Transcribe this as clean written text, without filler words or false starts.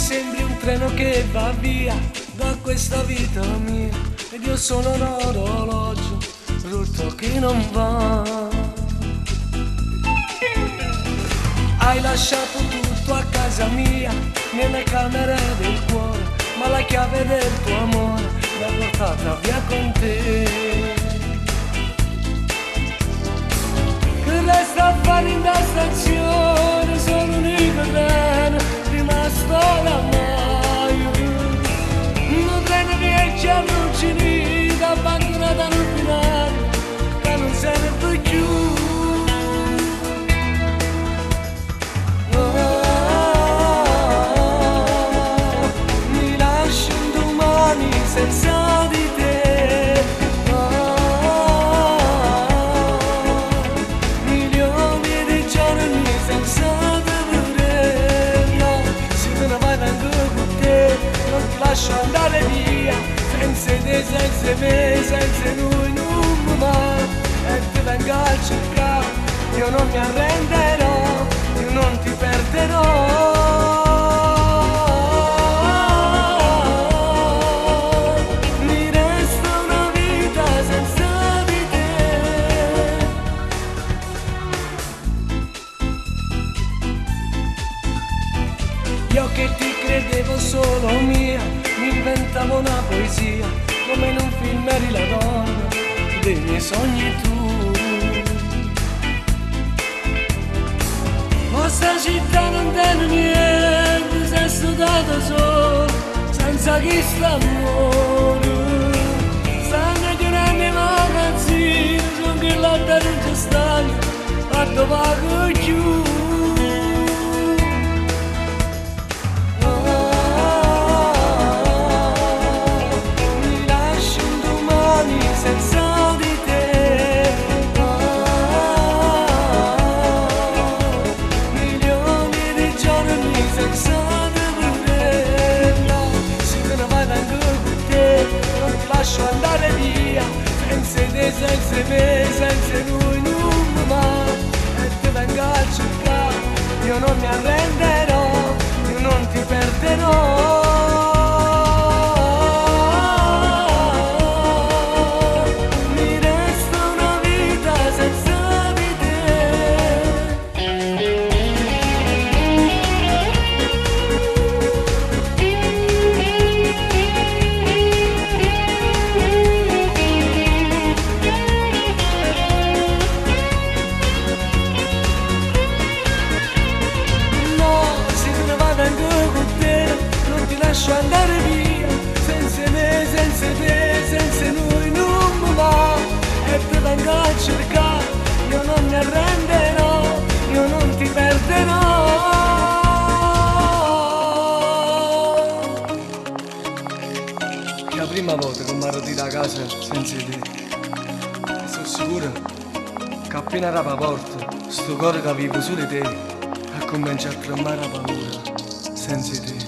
sembri un treno che va via da questa vita mia, ed io sono un orologio brutto che non va. Hai lasciato tutto a casa mia, nelle camere del cuore, ma la chiave del tuo amore l'hai portata via con te. Che resta a fare in da stazione, sono l'unico treno rimasto da mai. Un treno che ci allucini da abbandonata al finale, che non serve più. Senza di te, milioni di giorni senza di te, no, se te ne vai vengo con te, non ti lascio andare via, senza te, senza me, senza noi non va, e ti vengo a cercare, io non mi arrenderò, io non ti perderò. Io che ti credevo solo mia, mi inventavo una poesia, come in un film eri la donna dei miei sogni tu. Questa città non tiene niente, sei studiato solo, senza chi sta amore. Stanno chiudendo i magazzini, sono che la terra non stanno, a dove chiudo. Senza di te, milioni di giorni senza di te, no, se te ne vai vengo con te, non ti lascio andare via, senza te, senza me, senza lui non va, e ti vengo a cercare, io non mi arrenderò, io non ti perderò. Lascio andare via, senza me, senza te, senza noi non mi va, e ti vengo a cercare, io non mi arrenderò, io non ti perderò. È la prima volta che mi ero da casa senza te, e sono sicuro che appena apro la porta, sto cuore che vivo solo te, a cominciare a tremare la paura senza te.